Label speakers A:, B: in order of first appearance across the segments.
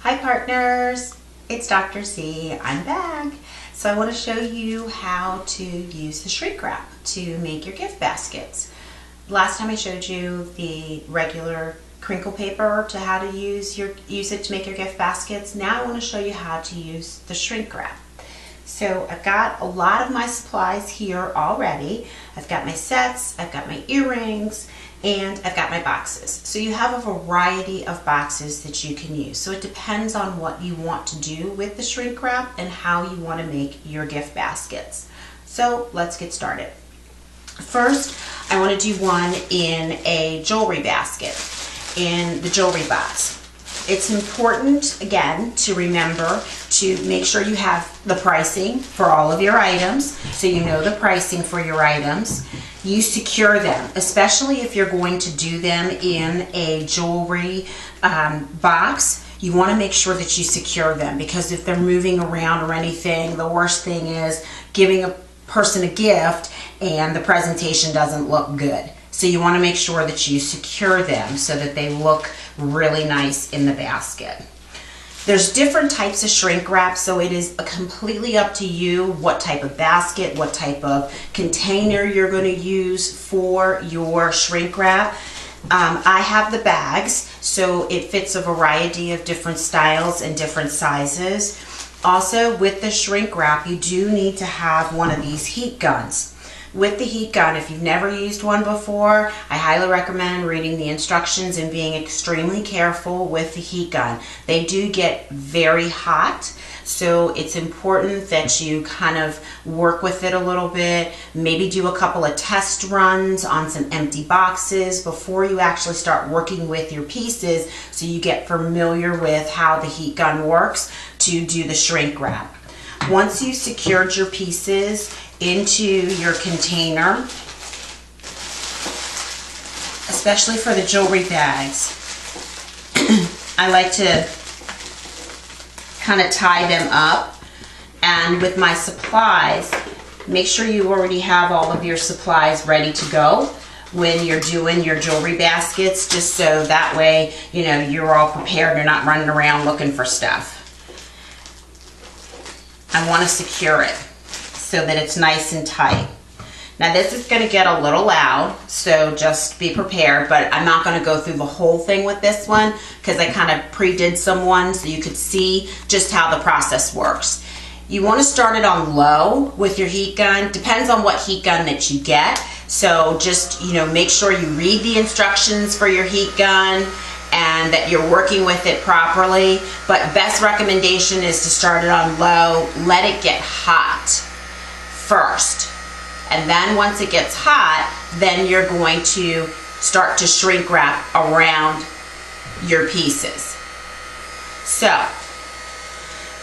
A: Hi partners, it's Dr. Z. I'm back. So I want to show you how to use the shrink wrap to make your gift baskets. Last time I showed you the regular crinkle paper to how to use it to make your gift baskets. Now I want to show you how to use the shrink wrap. So I've got a lot of my supplies here already. I've got my sets, I've got my earrings, and I've got my boxes. So you have a variety of boxes that you can use. So it depends on what you want to do with the shrink wrap and how you want to make your gift baskets. So let's get started. First, I want to do one in a jewelry basket, in the jewelry box. It's important, again, to remember to make sure you have the pricing for all of your items, so you know the pricing for your items. You secure them, especially if you're going to do them in a jewelry box. You want to make sure that you secure them, because if they're moving around or anything, the worst thing is giving a person a gift and the presentation doesn't look good. So you want to make sure that you secure them so that they look really nice in the basket. There's different types of shrink wrap, so it is completely up to you what type of basket, what type of container you're going to use for your shrink wrap. I have the bags, so it fits a variety of different styles and different sizes. Also, with the shrink wrap, you do need to have one of these heat guns. With the heat gun, if you've never used one before, I highly recommend reading the instructions and being extremely careful with the heat gun. They do get very hot, so it's important that you kind of work with it a little bit. Maybe do a couple of test runs on some empty boxes before you actually start working with your pieces, so you get familiar with how the heat gun works to do the shrink wrap. Once you've secured your pieces into your container, especially for the jewelry bags, I like to kind of tie them up. And with my supplies, make sure you already have all of your supplies ready to go when you're doing your jewelry baskets, just so that way, you know, you're all prepared. You're not running around looking for stuff. I want to secure it so that it's nice and tight. Now this is going to get a little loud, so just be prepared, but I'm not going to go through the whole thing with this one because I kind of pre-did some ones so you could see just how the process works. You want to start it on low with your heat gun. Depends on what heat gun that you get, so just, you know, make sure you read the instructions for your heat gun and that you're working with it properly. But best recommendation is to start it on low. Let it get hot first, and then once it gets hot, then you're going to start to shrink wrap around your pieces. So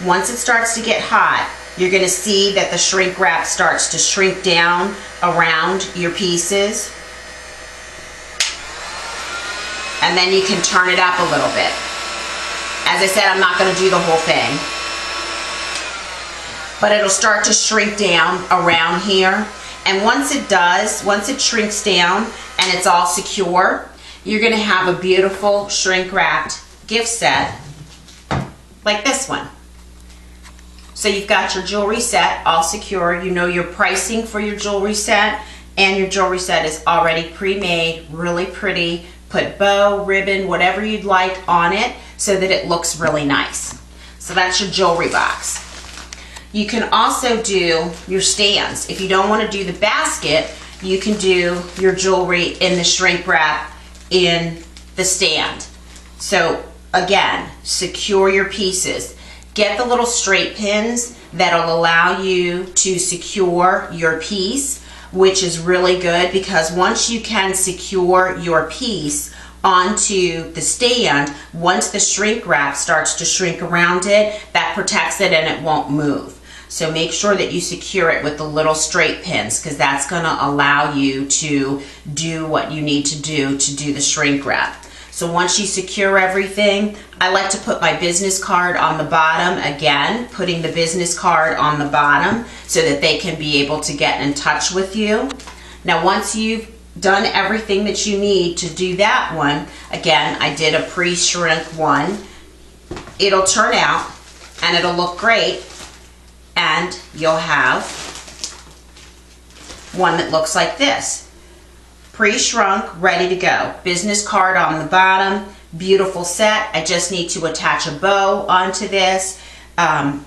A: once it starts to get hot, you're going to see that the shrink wrap starts to shrink down around your pieces, and then you can turn it up a little bit. As I said, I'm not going to do the whole thing, but it'll start to shrink down around here. And once it does, once it shrinks down and it's all secure, you're going to have a beautiful shrink wrapped gift set like this one. So you've got your jewelry set all secure. You know your pricing for your jewelry set, and your jewelry set is already pre-made, really pretty. Put bow, ribbon, whatever you'd like on it so that it looks really nice. So that's your jewelry box. You can also do your stands. If you don't want to do the basket, you can do your jewelry in the shrink wrap in the stand. So again, secure your pieces. Get the little straight pins that'll allow you to secure your piece, which is really good, because once you can secure your piece onto the stand, once the shrink wrap starts to shrink around it, that protects it and it won't move. So make sure that you secure it with the little straight pins, because that's going to allow you to do what you need to do the shrink wrap. So once you secure everything, I like to put my business card on the bottom. Again, putting the business card on the bottom so that they can be able to get in touch with you. Now once you've done everything that you need to do that one, again, I did a pre-shrink one it'll turn out and it'll look great, and you'll have one that looks like this. Pre-shrunk, ready to go. Business card on the bottom, beautiful set. I just need to attach a bow onto this,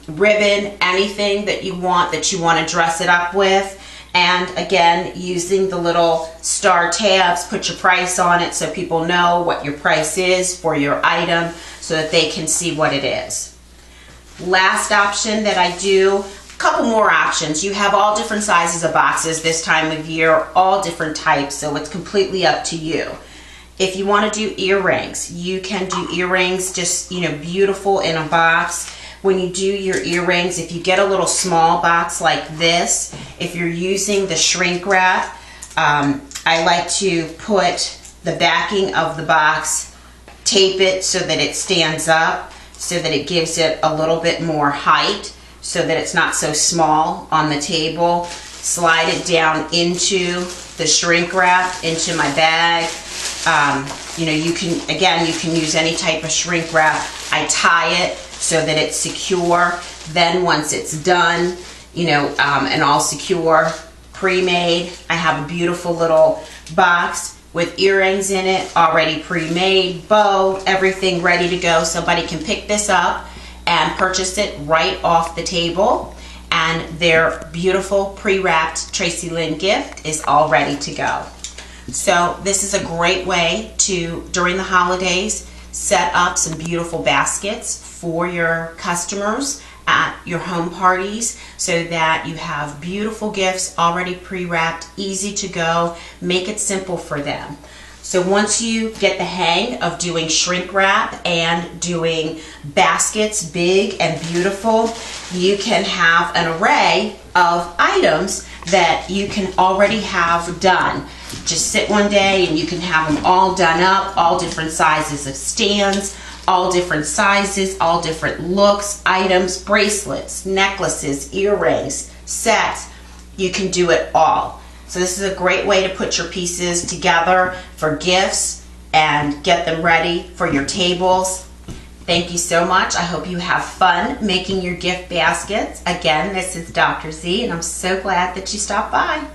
A: ribbon, anything that you want to dress it up with. And again, using the little star tabs, put your price on it so people know what your price is for your item so that they can see what it is. Last option that I do, a couple more options. You have all different sizes of boxes this time of year, all different types, so it's completely up to you. If you want to do earrings, you can do earrings just, beautiful in a box. When you do your earrings, if you get a little small box like this, if you're using the shrink wrap, I like to put the backing of the box, tape it so that it stands up, so that it gives it a little bit more height, so that it's not so small on the table. Slide it down into the shrink wrap, into my bag. You can use any type of shrink wrap. I tie it so that it's secure. Then once it's done, and all secure, pre-made, I have a beautiful little box with earrings in it, already pre-made, bow, everything ready to go. Somebody can pick this up and purchase it right off the table, and their beautiful pre-wrapped Tracy Lynn gift is all ready to go. So this is a great way to, during the holidays, set up some beautiful baskets for your customers at your home parties so that you have beautiful gifts already pre-wrapped, easy to go. Make it simple for them. So once you get the hang of doing shrink wrap and doing baskets big and beautiful, you can have an array of items that you can already have done. Just sit one day and you can have them all done up, all different sizes of stands, all different sizes, all different looks, items, bracelets, necklaces, earrings, sets. You can do it all. So this is a great way to put your pieces together for gifts and get them ready for your tables. Thank you so much. I hope you have fun making your gift baskets. Again, this is Dr. Z, and I'm so glad that you stopped by.